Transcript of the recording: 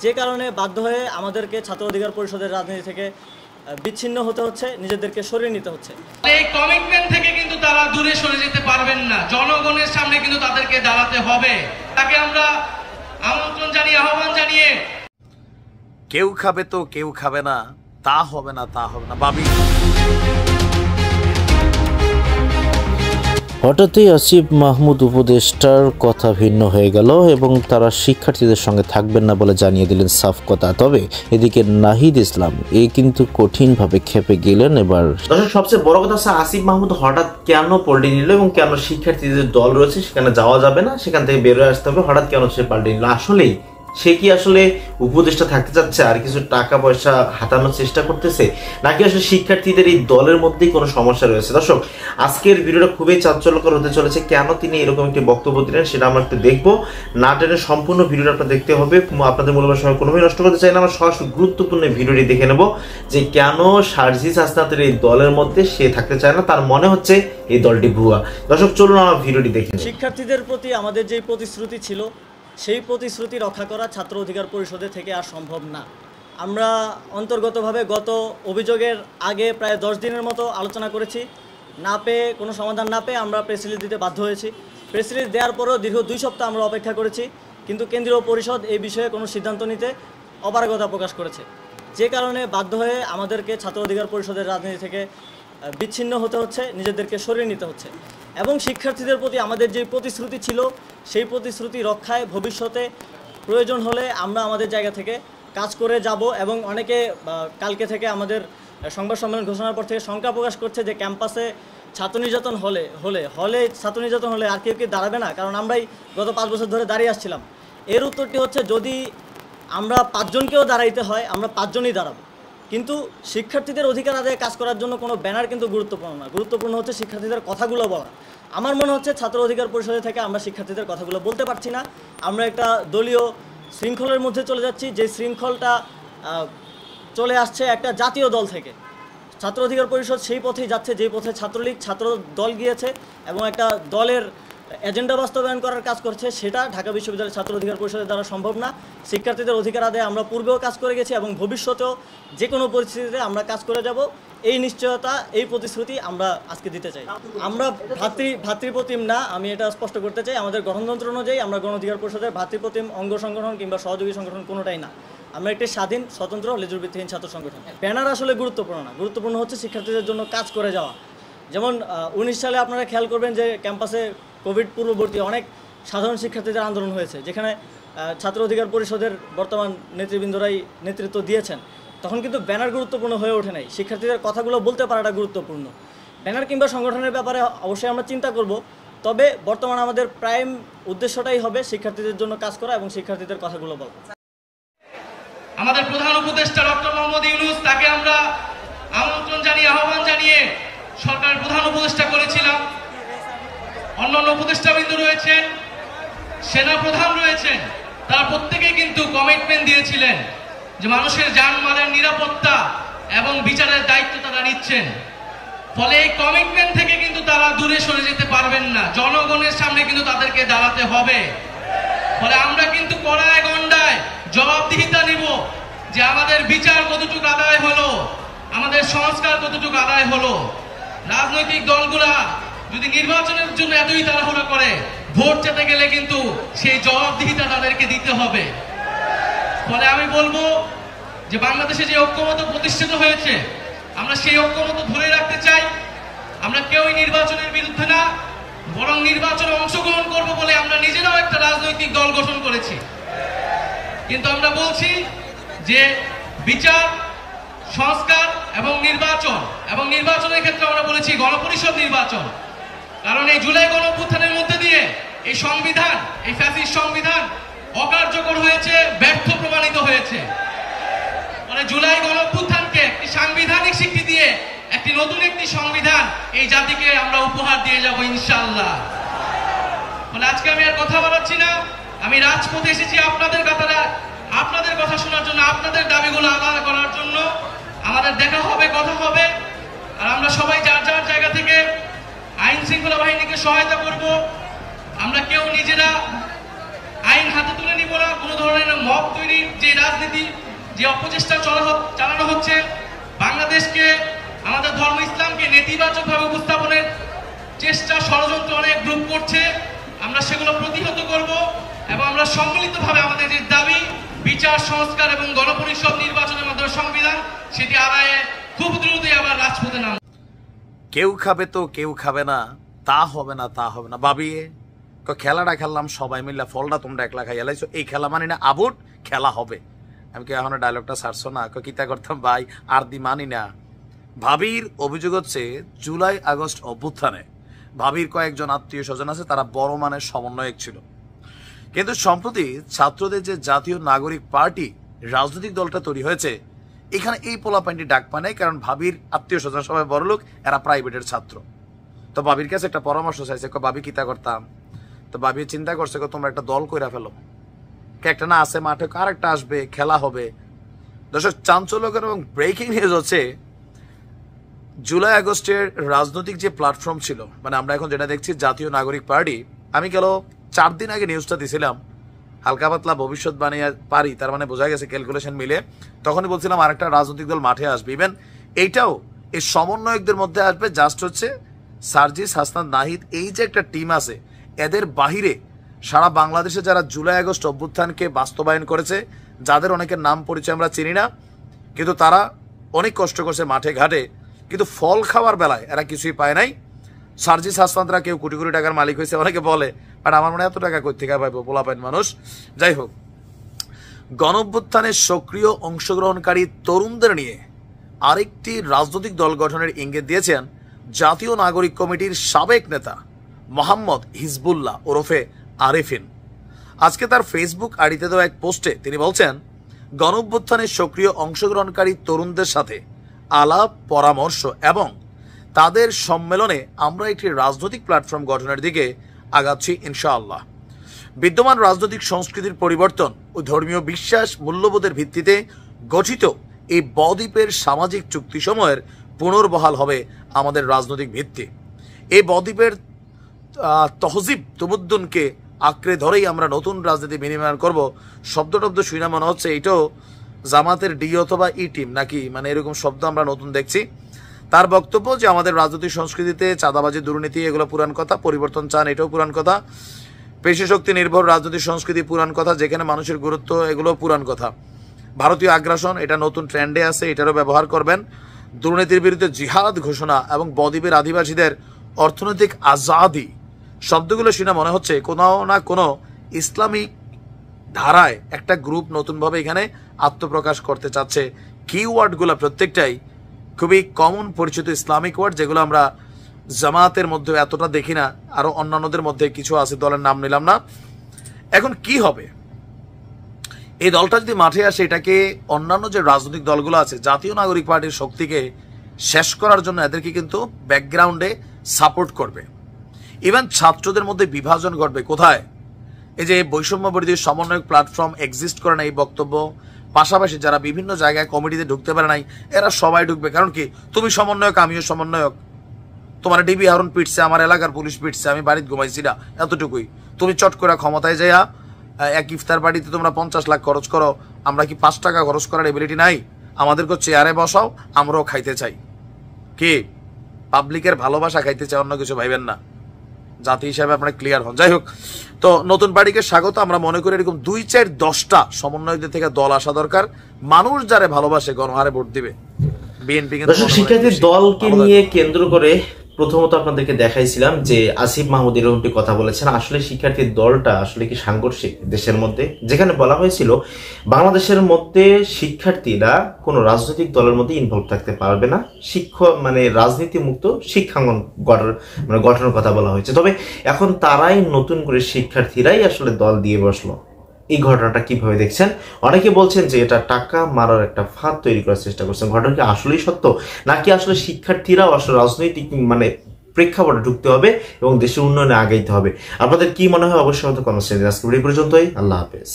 যে কারণে বাধ্য হয়ে আমাদেরকে ছাত্র অধিকার পরিষদের রাজনীতি থেকে বিচ্ছিন্ন হতে হচ্ছে, নিজেদেরকে সরিয়ে নিতে হচ্ছে। এই কমিটমেন্ট থেকে কিন্তু তারা দূরে সরে যেতে পারবেন না। জনগণের সামনে কিন্তু তাদেরকে দাঁড়াতে হবে। তাকে আমরা আমন্ত্রণ জানিয়ে, আহ্বান জানিয়ে, কেউ খাবে তো কেউ খাবে না, তা হবে না, তা হবে না ভাবি। হঠাৎই আসিফ মাহমুদ উপদেষ্টার কথা ভিন্ন হয়ে গেল এবং তারা শিক্ষার্থীদের সঙ্গে থাকবেন না বলে জানিয়ে দিলেন সাফ কথা। তবে এদিকে নাহিদ ইসলাম কিন্তু কঠিনভাবে খেপে গেলেন। এবার সবচেয়ে বড় কথা হচ্ছে আসিফ মাহমুদ হঠাৎ কেন পাল্টে নিল এবং কেন শিক্ষার্থীদের দল রয়েছে সেখানে যাওয়া যাবে না, সেখান থেকে বেরোয় আসতে হবে, হঠাৎ কেন সে পাল্টে নিল? আসলেই সে কি আসলে উপদেষ্টা থাকতে চাচ্ছে আর কিছু টাকা পয়সা হাতানোর চেষ্টা করতেছে, নাকি আসলে শিক্ষার্থীদের এই দলের মধ্যেই কোনো সমস্যা রয়েছে? দর্শক, আজকের ভিডিওটা খুবই চাঞ্চল্যকর হতে চলেছে। কেন তিনি এরকম একটি বক্তব্য দিলেন সেটা আমরা একটু দেখবো। না টেনে সম্পূর্ণ ভিডিওটা আপনার দেখতে হবে। আপনাদের মূল্যবান সময় কোনোভাবে নষ্ট করতে চাই না। আমরা সরাসরি গুরুত্বপূর্ণ ভিডিওটি দেখে নেব যে কেন সার্জিস হাসনাতের এই দলের মধ্যে সে থাকতে চায় না, তার মনে হচ্ছে এই দলটি ভুয়া। দর্শক, চলুন আমরা ভিডিওটি দেখে নেব। শিক্ষার্থীদের প্রতি আমাদের যে প্রতিশ্রুতি ছিল সেই প্রতিশ্রুতি রক্ষা করা ছাত্র অধিকার পরিষদের থেকে আর সম্ভব না। আমরা অন্তর্গতভাবে গত অভিযোগের আগে প্রায় 10 দিনের মতো আলোচনা করেছি, না পেয়ে কোনো সমাধান না পেয়ে আমরা প্রেস রিলিজ দিতে বাধ্য হয়েছি। প্রেস রিলিজ দেওয়ার পরও দীর্ঘ 2 সপ্তাহ আমরা অপেক্ষা করেছি, কিন্তু কেন্দ্রীয় পরিষদ এই বিষয়ে কোনো সিদ্ধান্ত নিতে অপারগতা প্রকাশ করেছে। যে কারণে বাধ্য হয়ে আমাদেরকে ছাত্র অধিকার পরিষদের রাজনীতি থেকে বিচ্ছিন্ন হতে হচ্ছে, নিজেদেরকে সরিয়ে নিতে হচ্ছে। এবং শিক্ষার্থীদের প্রতি আমাদের যে প্রতিশ্রুতি ছিল সেই প্রতিশ্রুতি রক্ষায় ভবিষ্যতে প্রয়োজন হলে আমরা আমাদের জায়গা থেকে কাজ করে যাব। এবং অনেকে কালকে থেকে আমাদের সংবাদ সম্মেলন ঘোষণার পর থেকে শঙ্কা প্রকাশ করছে যে ক্যাম্পাসে ছাত্র নির্যাতন হলে ছাত্র নির্যাতন হলে আর কেউ কি দাঁড়াবে না? কারণ আমরাই গত 5 বছর ধরে দাঁড়িয়ে আসছিলাম। এর উত্তরটি হচ্ছে, যদি আমরা 5 জনকেও দাঁড়াইতে হয় আমরা 5 জনই দাঁড়াবো, কিন্তু শিক্ষার্থীদের অধিকার আদায়ে কাজ করার জন্য কোনো ব্যানার কিন্তু গুরুত্বপূর্ণ না। গুরুত্বপূর্ণ হচ্ছে শিক্ষার্থীদের কথাগুলো বলা। আমার মনে হচ্ছে ছাত্র অধিকার পরিষদে থেকে আমরা শিক্ষার্থীদের কথাগুলো বলতে পারছি না। আমরা একটা দলীয় শৃঙ্খলের মধ্যে চলে যাচ্ছি, যে শৃঙ্খলটা চলে আসছে একটা জাতীয় দল থেকে। ছাত্র অধিকার পরিষদ সেই পথেই যাচ্ছে যে পথে ছাত্রলীগ ছাত্র দল গিয়েছে এবং একটা দলের এজেন্ডা বাস্তবায়ন করার কাজ করছে। সেটা ঢাকা বিশ্ববিদ্যালয়ের ছাত্র অধিকার পরিষদের দ্বারা সম্ভব না। শিক্ষার্থীদের অধিকার আদায়ে আমরা পূর্বেও কাজ করে গেছি এবং ভবিষ্যতেও যে কোনো পরিস্থিতিতে আমরা কাজ করে যাব, এই নিশ্চয়তা, এই প্রতিশ্রুতি আমরা আজকে দিতে চাই। আমরা ভাতৃপ্রতিম না, আমি এটা স্পষ্ট করতে চাই। আমাদের গঠনতন্ত্র অনুযায়ী আমরা গণ অধিকার পরিষদের ভাতৃপ্রতিম অঙ্গ সংগঠন কিংবা সহযোগী সংগঠন কোনোটাই না। আমরা একটি স্বাধীন, স্বতন্ত্র, লেজুরভিত্তিহীন ছাত্র সংগঠন। ব্যানার আসলে গুরুত্বপূর্ণ না, গুরুত্বপূর্ণ হচ্ছে শিক্ষার্থীদের জন্য কাজ করে যাওয়া। যেমন 19 সালে আপনারা খেয়াল করবেন যে ক্যাম্পাসে কোভিড পূর্ববর্তী অনেক সাধারণ শিক্ষার্থীদের আন্দোলন হয়েছে, যেখানে ছাত্র অধিকার পরিষদের বর্তমান নেতৃবৃন্দরাই নেতৃত্ব দিয়েছেন। তখন কিন্তু ব্যানার গুরুত্বপূর্ণ হয়ে ওঠে নাই, শিক্ষার্থীদের কথাগুলো বলতে পারাটা গুরুত্বপূর্ণ। ব্যানার কিংবা সংগঠনের ব্যাপারে অবশ্যই আমরা চিন্তা করব, তবে বর্তমানে আমাদের প্রাইম উদ্দেশ্যটাই হবে শিক্ষার্থীদের জন্য কাজ করা এবং শিক্ষার্থীদের কথাগুলো বলা। আমাদের প্রধান উপদেষ্টা ডক্টর মোহাম্মদ ইউনূস, তাকে আমরা আমন্ত্রণ জানিয়ে, আহ্বান জানিয়ে সরকারের প্রধান উপদেষ্টা করেছিলাম। অন্যান্য উপদেষ্টাবৃন্দ রয়েছেন, সেনা প্রধান রয়েছেন, তারা প্রত্যেকেই কিন্তু কমিটমেন্ট দিয়েছিলেন যে মানুষের জানমালের নিরাপত্তা এবং বিচারের দায়িত্ব তারা নিচ্ছেন। ফলে এই কমিটমেন্ট থেকে কিন্তু তারা দূরে সরে যেতে পারবেন না। জনগণের সামনে কিন্তু তাদেরকে দাঁড়াতে হবে। ফলে আমরা কিন্তু কড়ায় গণ্ডায় জবাবদিহিতা নিব যে আমাদের বিচার কতটুকু আদায় হলো, আমাদের সংস্কার কতটুকু আদায় হলো। রাজনৈতিক দলগুলা যদি নির্বাচনের জন্য এতই তাড়াহুড়ো করে, ভোট যেতে গেলে কিন্তু সেই জবাবদিহিতা তাদেরকে দিতে হবে। ফলে আমি বলবো যে বাংলাদেশে যে ঐক্যমত্য প্রতিষ্ঠিত হয়েছে, আমরা সেই ঐক্যমত্য ধরে রাখতে চাই। আমরা কেউই নির্বাচনের বিরুদ্ধে না, বরং নির্বাচনে অংশগ্রহণ করব বলে আমরা নিজেরাও একটা রাজনৈতিক দল গঠন করেছি। কিন্তু আমরা বলছি যে বিচার, সংস্কার এবং নির্বাচনের ক্ষেত্রে আমরা বলেছি গণপরিষদ নির্বাচন। কারণ এই জুলাই গণঅভ্যুত্থানের মধ্যে দিয়ে এই সংবিধান, এই ফ্যাসিস্ট সংবিধান অকার্যকর হয়েছে, ব্যর্থ প্রমাণিত হয়েছে। মানে জুলাই গণঅভ্যুত্থানকে একটি সাংবিধানিক স্বীকৃতি দিয়ে একটি নতুন একটি সংবিধান এই জাতিকে আমরা উপহার দিয়ে যাব ইনশাআল্লাহ। মানে আজকে আমি আর কথা বলাচ্ছি না, আমি রাজপথে এসেছি আপনাদের কথা শোনার জন্য, আপনাদের দাবিগুলো আদায় করার জন্য। আমাদের দেখা হবে, কথা হবে, আর আমরা সবাই যার যার জায়গা থেকে আইন শৃঙ্খলা বাহিনীকে সহায়তা করব। আমরা কেউ নিজেরা আইন হাতে তুলে নিব না। কোনো ধরনের মব তৈরির যে রাজনীতি, যে অপচেষ্টা চালানো হচ্ছে, বাংলাদেশকে, আমাদের ধর্ম ইসলামকে নেতিবাচকভাবে উপস্থাপনের চেষ্টা, ষড়যন্ত্র অনেক গ্রুপ করছে, আমরা সেগুলো প্রতিহত করব এবং আমরা সম্মিলিতভাবে আমাদের যে দাবি বিচার সংস্কার এবং গণপরিষদ নির্বাচনের মাধ্যমে সংবিধান, সেটি আদায়ে খুব দ্রুতই আবার রাজপথে নাম। কেউ খাবে তো কেউ খাবে না, তা হবে না, তা হবে না। ভাবি খেলাটা খেললাম সবাই মিললে, ফলটা তোমরা একলা খাইয়া লাইছো, এই খেলা মানি না, আবুট খেলা হবে। আমি কি এখন ডায়লগটা ছাড়ছো না? কিতা করতাম ভাই, আর দি মানি না। ভাবির অভিযোগ হচ্ছে জুলাই আগস্ট অভ্যুত্থানে ভাবির কয়েকজন আত্মীয় স্বজন আছে, তারা বড় মানের সমন্বয়ক ছিল। কিন্তু সম্প্রতি ছাত্রদের যে জাতীয় নাগরিক পার্টি রাজনৈতিক দলটা তৈরি হয়েছে, এখানে এই পোলাপাইনটি ডাক পায় নাই, কারণ ভাবির আত্মীয় স্বজন সবাই বড় লোক, এরা প্রাইভেটের ছাত্র। তো ভাবির কাছে একটা পরামর্শ চাইছে, ভাবি কিতা করতাম? তো ভাবি চিন্তা করছে তোমরা একটা দল কইরা ফেলো, একটা না আছে মাঠে, আর একটা আসবে, খেলা হবে। দর্শক, চাঞ্চল্যকর এবং ব্রেকিং নিউজ হচ্ছে, জুলাই আগস্টের রাজনৈতিক যে প্ল্যাটফর্ম ছিল, মানে আমরা এখন যেটা দেখছি জাতীয় নাগরিক পার্টি, আমি গেল 4 দিন আগে নিউজটা দিছিলাম, হালকা পাতলা ভবিষ্যৎ বানিয়ে পারি, তার মানে বোঝা গেছে ক্যালকুলেশন মিলে, তখনই বলছিলাম আরেকটা রাজনৈতিক দল মাঠে আসবে। ইভেন এইটাও এই সমন্বয়কদের মধ্যে আসবে, জাস্ট হচ্ছে সার্জিস, হাসনাত, নাহিদ, এই যে একটা টিম আছে, এদের বাহিরে সারা বাংলাদেশে যারা জুলাই আগস্ট অভ্যুত্থানকে বাস্তবায়ন করেছে, যাদের অনেকের নাম পরিচয় আমরা চিনি না, কিন্তু তারা অনেক কষ্ট করছে মাঠে ঘাটে, কিন্তু ফল খাওয়ার বেলায় এরা কিছুই পায় নাই। সার্জিস, হাসনাতরা কেউ কোটি কোটি টাকার মালিক হয়েছে অনেকে বলে, আর আমার মনে এত টাকা কই থেকে পাইবো পোলাপাইন মানুষ। যাই হোক, গণঅভ্যুত্থানের সক্রিয় অংশগ্রহণকারী তরুণদের নিয়ে আরেকটি রাজনৈতিক দল গঠনের ইঙ্গিত দিয়েছেন জাতীয় নাগরিক কমিটির সাবেক নেতা মোহাম্মদ হিজবুল্লাহ ওরফে আরিফিন। আজকে তার ফেসবুক আইডিতে দেওয়া এক পোস্টে তিনি বলছেন, গণঅভ্যুত্থানের সক্রিয় অংশগ্রহণকারী তরুণদের সাথে আলাপ, পরামর্শ এবং তাদের সম্মেলনে আমরা একটি রাজনৈতিক প্ল্যাটফর্ম গঠনের দিকে আগাচ্ছি ইনশাআল্লাহ। বিদ্যমান রাজনৈতিক সংস্কৃতির পরিবর্তন ও ধর্মীয় বিশ্বাস মূল্যবোধের ভিত্তিতে গঠিত এই বদ্বীপের সামাজিক চুক্তিসমূহের পুনর্বহাল হবে আমাদের রাজনৈতিক ভিত্তি। এই বদ্বীপের তহজিব তমুদ্দুনকে আঁকড়ে ধরেই আমরা নতুন রাজনীতি বিনিময় করব। শব্দ শুনে মনে হচ্ছে এটাও জামাতের ডি অথবা ই টিম নাকি, মানে এরকম শব্দ আমরা নতুন দেখছি। তার বক্তব্য যে আমাদের রাজনৈতিক সংস্কৃতিতে চাঁদাবাজি, দুর্নীতি এগুলো পুরান কথা, পরিবর্তন চান এটাও পুরান কথা, পেশি শক্তি নির্ভর রাজনৈতিক সংস্কৃতি পুরান কথা, যেখানে মানুষের গুরুত্ব এগুলো পুরান কথা। ভারতীয় আগ্রাসন এটা নতুন ট্রেন্ডে আছে, এটারও ব্যবহার করবেন। দুর্নীতির বিরুদ্ধে জিহাদ ঘোষণা এবং বদ্বীপের আদিবাসীদের অর্থনৈতিক আজাদি, শব্দগুলো শুনে মনে হচ্ছে কোনো না কোনো ইসলামিক ধারায় একটা গ্রুপ নতুনভাবে এখানে আত্মপ্রকাশ করতে চাচ্ছে। কিওয়ার্ডগুলো প্রত্যেকটাই খুবই কমন পরিচিত ইসলামিক ওয়ার্ড, যেগুলো আমরা জামাতের মধ্যে এতটা দেখি না, আরো অন্যান্যদের মধ্যে কিছু আছে, দলের নাম নিলাম না। এখন কি হবে? এই দলটা যদি মাঠে আসে, এটাকে অন্যান্য যে রাজনৈতিক দলগুলো আছে, জাতীয় নাগরিক পার্টির শক্তিকে শেষ করার জন্য এদেরকে কিন্তু ব্যাকগ্রাউন্ডে সাপোর্ট করবে। ইভেন ছাত্রদের মধ্যে বিভাজন ঘটবে। কোথায়? এই যে বৈষম্য বিরোধী সমন্বয়ক প্ল্যাটফর্ম এক্সিস্ট করে না, এই বক্তব্য, পাশাপাশি যারা বিভিন্ন জায়গায় কমিটিতে ঢুকতে পারে নাই, এরা সবাই ঢুকবে। কারণ কি, তুমি সমন্বয়ক, আমিও সমন্বয়ক, তোমার ডিবি হারুন পিটছে, আমার এলাকার পুলিশ পিটছে, আমি বাড়িতে ঘুমাইছি না, এতটুকুই। তুমি চট করে ক্ষমতায় যাইয়া এক ইফতার পার্টিতে তোমরা 50 লাখ খরচ করো, আমরা কি 5 টাকা খরচ করার এবিলিটি নাই? আমাদেরকে চেয়ারে বসাও, আমরাও খাইতে চাই। কি পাবলিকের ভালোবাসা খাইতে চাই, অন্য কিছু ভাইবেন না। জাতি হিসাবে আপনারা ক্লিয়ার হন। যাই হোক, তো নতুন পার্টিকে স্বাগত। আমরা মনে করি এরকম 2-4-10টা সমন্বয়কদের থেকে দল আসা দরকার, মানুষ যারে ভালোবাসে গণহারে ভোট দিবে। বিএনপি শিক্ষার্থী দলকে নিয়ে কেন্দ্র করে প্রথমত আপনাদেরকে দেখাইছিলাম যে আসিফ মাহমুদ এরকমটি কথা বলেছেন। আসলে শিক্ষার্থী দলটা আসলে কি সাংঘর্ষিক দেশের মধ্যে, যেখানে বলা হয়েছিল বাংলাদেশের মধ্যে শিক্ষার্থীরা কোনো রাজনৈতিক দলের মধ্যে ইনভলভ থাকতে পারবে না, মানে রাজনীতি মুক্ত শিক্ষাঙ্গন গঠনের কথা বলা হয়েছে। তবে এখন তারাই নতুন করে শিক্ষার্থীরাই আসলে দল দিয়ে বসলো। এই ঘটনাটা কিভাবে দেখছেন? অনেকে বলছেন যে এটা টাকা মারার একটা ফাঁদ তৈরি করার চেষ্টা করছেন। ঘটনা কি আসলেই সত্য, নাকি আসলে শিক্ষার্থীরাও আসলে রাজনৈতিক প্রেক্ষাপটে ঢুকতে হবে এবং দেশের উন্নয়নে আগাইতে হবে? আপনাদের কি মনে হয় অবশ্যই আমাদের কমেন্ট সেকশনে। আজকে ভিডিও পর্যন্তই। আল্লাহ হাফেজ।